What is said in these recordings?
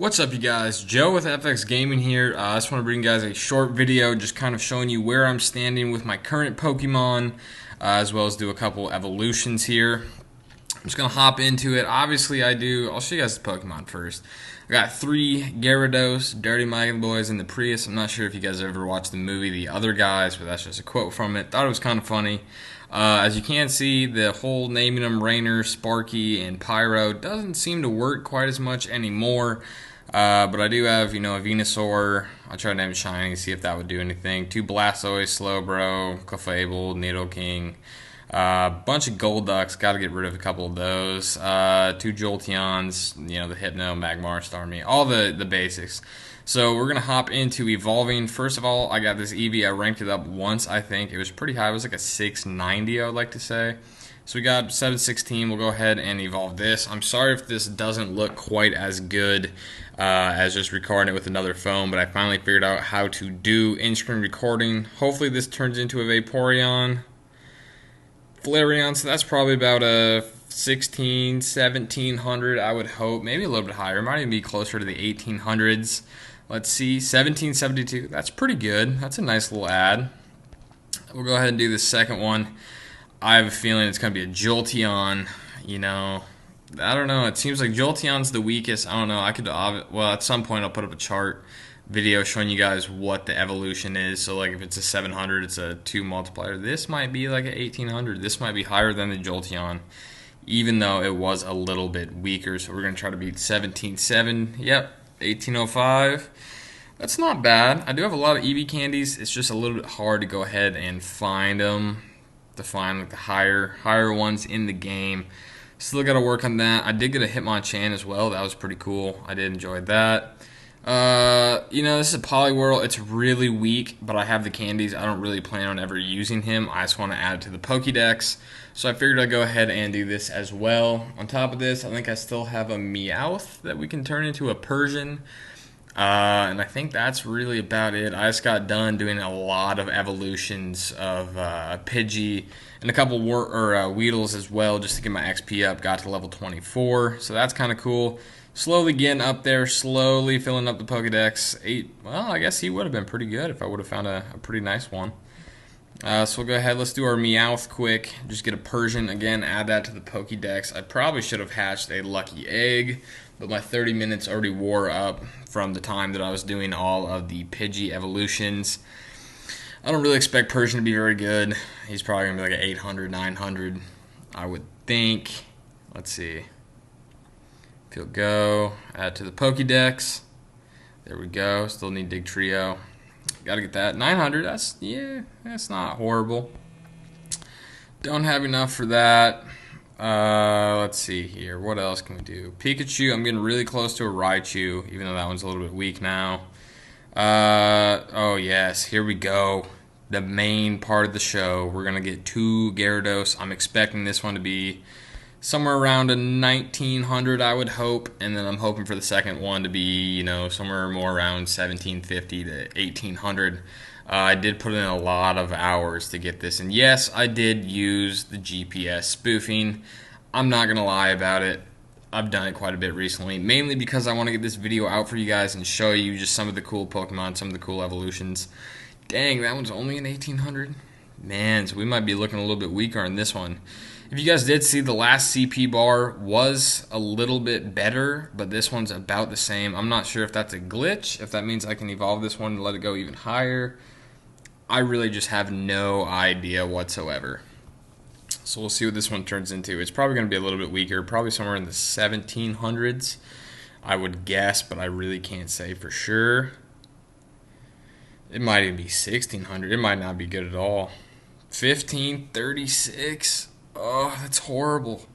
What's up, you guys? Joe with FX Gaming here. I just want to bring you guys a short video just kind of showing you where I'm standing with my current Pokemon, as well as do a couple evolutions here. I'm just going to hop into it. Obviously, I'll show you guys the Pokemon first. I got 3 Gyarados, Dirty Mike and the Boys, and the Prius. I'm not sure if you guys ever watched the movie The Other Guys, but that's just a quote from it. Thought it was kind of funny. As you can see, the whole naming them Rainer, Sparky, and Pyro doesn't seem to work quite as much anymore. But I do have, a Venusaur. I'll try to name it Shiny, see if that would do anything. 2 Blastoise, Slowbro, Clefable, Nidoking. Bunch of Golducks, got to get rid of a couple of those. 2 Jolteons, the Hypno, Magmar, Starmie, all the basics. So we're going to hop into evolving. First of all, I got this Eevee. I ranked it up once, I think. It was pretty high. It was like a 690, I would like to say. So we got 716. We'll go ahead and evolve this. I'm sorry if this doesn't look quite as good as just recording it with another phone, but I finally figured out how to do in-screen recording. Hopefully this turns into a Vaporeon. Flareon, so that's probably about a 1700, I would hope. Maybe a little bit higher. It might even be closer to the 1800s. Let's see, 1772. That's pretty good. That's a nice little ad. We'll go ahead and do the second one. I have a feeling it's going to be a Jolteon. I don't know. It seems like Jolteon's the weakest. I don't know. At some point I'll put up a chart video showing you guys what the evolution is. So like if it's a 700, it's a 2 multiplier. This might be like an 1800. This might be higher than the Jolteon, even though it was a little bit weaker. So we're going to try to beat 17.7. Yep, 1805. That's not bad. I do have a lot of Eevee candies. It's just a little bit hard to go ahead and find them, to find like the higher ones in the game. Still got to work on that. I did get a Hitmonchan as well. That was pretty cool. I did enjoy that. This is a Poliwhirl. It's really weak, but I have the candies. I don't really plan on ever using him. I just want to add it to the Pokédex. So I figured I'd go ahead and do this as well. On top of this, I think I still have a Meowth that we can turn into a Persian. And I think that's really about it. I just got done doing a lot of evolutions of Pidgey and a couple Weedles as well, just to get my XP up. Got to level 24, so that's kind of cool. Slowly getting up there, slowly filling up the Pokedex. Well, I guess he would have been pretty good if I would have found a pretty nice one. So we'll go ahead, let's do our Meowth quick. Just get a Persian, again, add that to the Pokédex. I probably should have hatched a lucky egg, but my 30 minutes already wore up from the time that I was doing all of the Pidgey evolutions. I don't really expect Persian to be very good. He's probably going to be like an 800, 900, I would think. Let's see. If he'll go, add to the Pokédex. There we go. Still need Dig Trio. Gotta get that. 900, that's not horrible. Don't have enough for that. Let's see here. What else can we do? Pikachu, I'm getting really close to a Raichu, even though that one's a little bit weak now. Oh yes, here we go. The main part of the show. We're going to get 2 Gyarados. I'm expecting this one to be somewhere around a 1900, I would hope. And then I'm hoping for the second one to be, somewhere more around 1750 to 1800. I did put in a lot of hours to get this. And yes, I did use the GPS spoofing. I'm not going to lie about it. I've done it quite a bit recently, mainly because I want to get this video out for you guys and show you just some of the cool Pokemon, some of the cool evolutions. Dang, that one's only an 1800? Man, so we might be looking a little bit weaker on this one. If you guys did see, the last CP bar was a little bit better, but this one's about the same. I'm not sure if that's a glitch, if that means I can evolve this one and let it go even higher. I really just have no idea whatsoever. So we'll see what this one turns into. It's probably going to be a little bit weaker, probably somewhere in the 1700s, I would guess, but I really can't say for sure. It might even be 1600. It might not be good at all. 1536. Oh, that's horrible.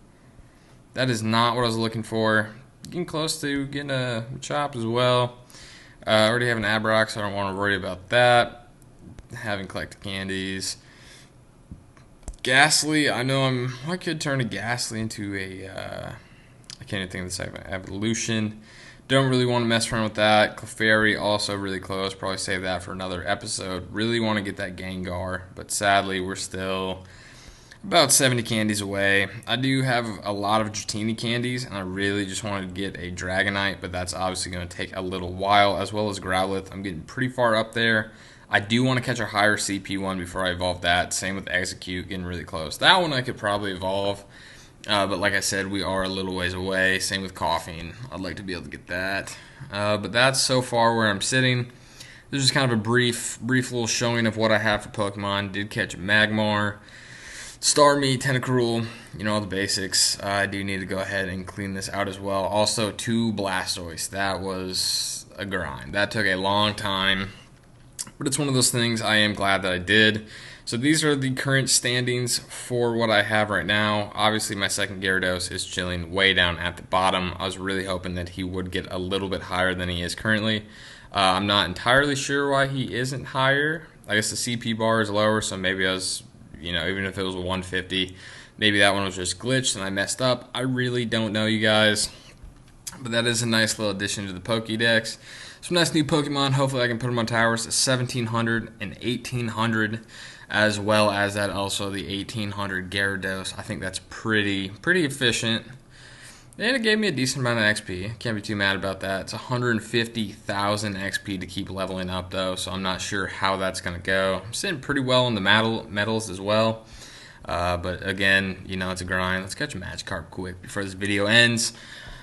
That is not what I was looking for. Getting close to getting a Chop as well. I already have an Abrox, so I don't want to worry about that. Haven't collected candies. Ghastly, I could turn a Ghastly into a, I can't even think of the second evolution. Don't really want to mess around with that. Clefairy, also really close. Probably save that for another episode. Really want to get that Gengar, but sadly we're still About 70 candies away. I do have a lot of Dratini candies, and I really just wanted to get a Dragonite, but that's obviously going to take a little while, as well as Growlithe. I'm getting pretty far up there. I do want to catch a higher CP one before I evolve that. Same with Execute, getting really close. That one I could probably evolve, but like I said, we are a little ways away. Same with Coughing. I'd like to be able to get that. But that's so far where I'm sitting. This is kind of a brief little showing of what I have for Pokemon. Did catch a Magmar. Starmie, Tentacruel, all the basics. I do need to go ahead and clean this out as well. Also, 2 Blastoise. That was a grind. That took a long time, but it's one of those things I am glad that I did. So these are the current standings for what I have right now. Obviously, my second Gyarados is chilling way down at the bottom. I was really hoping that he would get a little bit higher than he is currently. I'm not entirely sure why he isn't higher. I guess the CP bar is lower, so maybe I was... even if it was a 150, maybe that one was just glitched and I messed up. I really don't know, you guys. But that is a nice little addition to the Pokédex. Some nice new Pokemon. Hopefully I can put them on towers. 1700 and 1800, as well as that also the 1800 Gyarados. I think that's pretty efficient. And it gave me a decent amount of XP. Can't be too mad about that. It's 150,000 XP to keep leveling up, though, so I'm not sure how that's going to go. I'm sitting pretty well in the metals as well. But again, it's a grind. Let's catch a Magikarp quick before this video ends.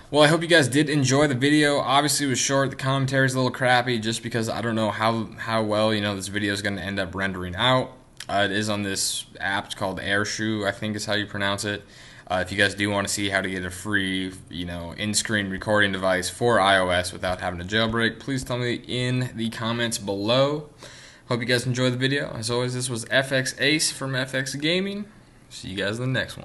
Well, I hope you guys did enjoy the video. Obviously, it was short. The commentary is a little crappy just because I don't know how well, this video is going to end up rendering out. It is on this app. It's called Airshoe, I think is how you pronounce it. If you guys do want to see how to get a free, in-screen recording device for iOS without having a jailbreak, please tell me in the comments below. Hope you guys enjoyed the video. As always, this was FX Ace from FX Gaming. See you guys in the next one.